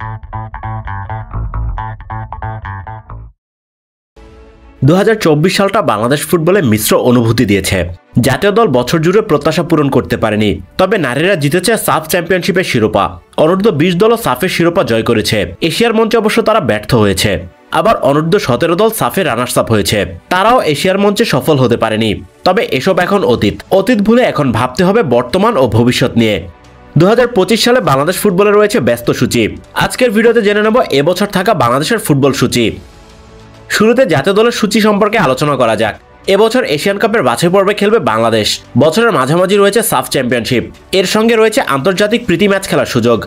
2024 সালটা বাংলাদেশ ফুটবলে মিশ্র অনুভূতি দিয়েছে। জাতীয় দল বছর জুড়ে প্রত্যাশা পূরণ করতে পারেনি, তবে নারীরা জিতেছে সাফ চ্যাম্পিয়নশিপের শিরোপা। অনূর্ধ্ব 20 দলও সাফের শিরোপা জয় করেছে। এশিয়ার মঞ্চে অবশ্য তারা ব্যর্থ হয়েছে। আবার অনূর্ধ্ব 17 দল সাফে রানার্স আপ হয়েছে, তারাও এশিয়ার মঞ্চে সফল হতে পারেনি। তবে এসব এখন অতীত ভুলে এখন ভাবতে হবে বর্তমান ও ভবিষ্যৎ নিয়ে। 2025 সালে বাংলাদেশ ফুটবলে রয়েছে ব্যস্ত সূচি। আজকের ভিডিওতে জেনে নেব এবছর থাকা বাংলাদেশের ফুটবল সূচি। শুরুতে জাতীয় দলের সূচি সম্পর্কে আলোচনা করা যাক। এবছর এশিয়ান কাপের বাছাই পর্বে খেলবে বাংলাদেশ। বছরের মাঝামাঝি রয়েছে সাফ চ্যাম্পিয়নশিপ, এর সঙ্গে রয়েছে আন্তর্জাতিক প্রীতি ম্যাচ খেলার সুযোগ।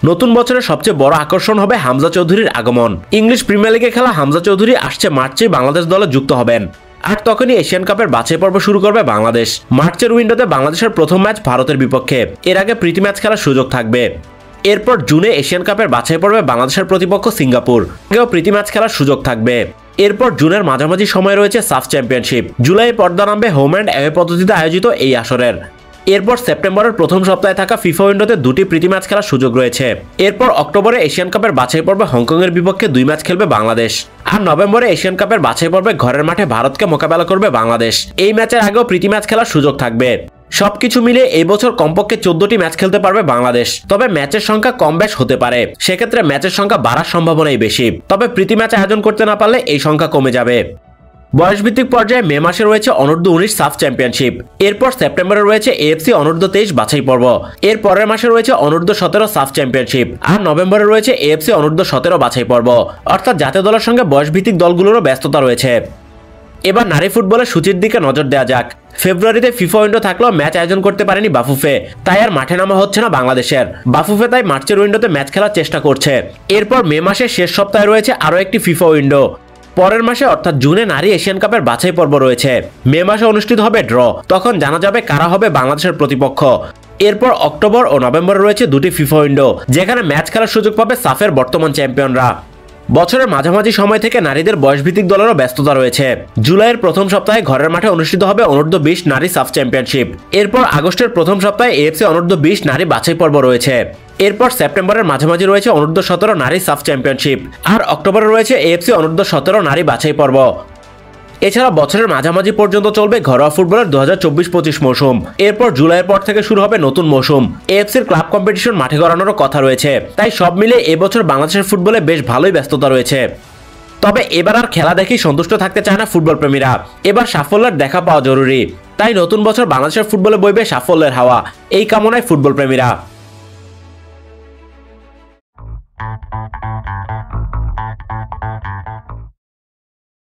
নতুন বছরের সবচেয়ে বড় আকর্ষণ হবে হামজা চৌধুরীর আগমন। ইংলিশ প্রিমিয়ার লিগে খেলা হামজা চৌধুরী আসছে মার্চে বাংলাদেশ দলে যুক্ত হবেন। আর তখনই এশিয়ান কাপের বাছাই পর্ব শুরু করবে বাংলাদেশ। মার্চের উইন্ডোতে বাংলাদেশের প্রথম ম্যাচ ভারতের বিপক্ষে, এর আগে প্রীতি ম্যাচ খেলার সুযোগ থাকবে। এরপর জুনে এশিয়ান কাপের বাছাই পর্বে বাংলাদেশের প্রতিপক্ষ সিঙ্গাপুর, আগেও প্রীতি ম্যাচ খেলার সুযোগ থাকবে। এরপর জুনের মাঝামাঝি সময় রয়েছে সাফ চ্যাম্পিয়নশিপ। জুলাই পর্দা নামবে হোম অ্যান্ড অ্যাওয়ে পদ্ধতিতে আয়োজিত এই আসরের। এরপর সেপ্টেম্বরের প্রথম সপ্তাহে থাকা ফিফা উইন্ডোতে দুটি প্রীতি ম্যাচ খেলার সুযোগ রয়েছে। এরপর অক্টোবরে এশিয়ান কাপের বাছাই পর্বে হংকংয়ের বিপক্ষে 2 ম্যাচ খেলবে বাংলাদেশ। আর নভেম্বরে এশিয়ান কাপের বাছাই পর্বে ঘরের মাঠে ভারতকে মোকাবেলা করবে বাংলাদেশ। এই ম্যাচের আগেও প্রীতি ম্যাচ খেলার সুযোগ থাকবে। সবকিছু মিলে এই বছর কমপক্ষে 14টি ম্যাচ খেলতে পারবে বাংলাদেশ। তবে ম্যাচের সংখ্যা কম বেশ হতে পারে, সেক্ষেত্রে ম্যাচের সংখ্যা বাড়ার সম্ভাবনাই বেশি। তবে প্রীতি ম্যাচ আয়োজন করতে না পারলে এই সংখ্যা কমে যাবে। বয়সভিত্তিক পর্যায়ে মে মাসে রয়েছে অনূর্ধ্ব 19 সাফ চ্যাম্পিয়নশিপ। এরপর সেপ্টেম্বরে রয়েছে এএফসি অনূর্ধ্ব 23 বাছাই পর্ব। এর পরের মাসে রয়েছে অনূর্ধ্ব 17 সাফ চ্যাম্পিয়নশিপ। আর নভেম্বরে রয়েছে এএফসি অনূর্ধ্ব 17 বাছাই পর্ব। অর্থাৎ জাতীয় দলের সঙ্গে বয়সভিত্তিক দলগুলোরও ব্যস্ততা রয়েছে। এবার নারী ফুটবলের সূচির দিকে নজর দেওয়া যাক। ফেব্রুয়ারিতে ফিফা উইন্ডো থাকলেও ম্যাচ আয়োজন করতে পারেনি বাফুফে, তাই আর মাঠে নামা হচ্ছে না বাংলাদেশের। বাফুফে তাই মার্চের উইন্ডোতে ম্যাচ খেলার চেষ্টা করছে। এরপর মে মাসের শেষ সপ্তাহে রয়েছে আরও একটি ফিফা উইন্ডো। পরের মাসে অর্থাৎ জুনে নারী এশিয়ান কাপের বাছাই পর্ব রয়েছে। মে মাসে অনুষ্ঠিত হবে ড্র, তখন জানা যাবে কারা হবে বাংলাদেশের প্রতিপক্ষ। এরপর অক্টোবর ও নভেম্বরে রয়েছে দুটি ফিফা উইন্ডো, যেখানে ম্যাচ খেলার সুযোগ পাবে সাফের বর্তমান চ্যাম্পিয়নরা। বছরের মাঝামাঝি সময় থেকে নারীদের বয়সভিত্তিক দলেরও ব্যস্ততা রয়েছে। জুলাইয়ের প্রথম সপ্তাহে ঘরের মাঠে অনুষ্ঠিত হবে অনূর্ধ্ব 20 নারী সাফ চ্যাম্পিয়নশিপ। এরপর আগস্টের প্রথম সপ্তাহে এএফসি অনূর্ধ্ব 20 নারী বাছাই পর্ব রয়েছে। এরপর সেপ্টেম্বরের মাঝামাঝি রয়েছে অনূর্ধ্ব 17 নারী সাফ চ্যাম্পিয়নশিপ। আর অক্টোবরে রয়েছে এএফসি অনূর্ধ্ব 17 নারী বাছাই পর্ব। এছাড়া বছরের মাঝামাঝি পর্যন্ত চলবে ঘরোয়া ফুটবলের 2024-25 মৌসুম। এরপর জুলাইয়ের পর থেকে শুরু হবে নতুন মৌসুম। এএফসির ক্লাব কম্পিটিশন মাঠে গড়ানোরও কথা রয়েছে। তাই সব মিলে এবছর বাংলাদেশের ফুটবলে বেশ ভালোই ব্যস্ততা রয়েছে। তবে এবার আর খেলা দেখেই সন্তুষ্ট থাকতে চায় না ফুটবল প্রেমীরা। এবার সাফল্যের দেখা পাওয়া জরুরি। তাই নতুন বছর বাংলাদেশের ফুটবলে বইবে সাফল্যের হাওয়া, এই কামনায় ফুটবল প্রেমীরা।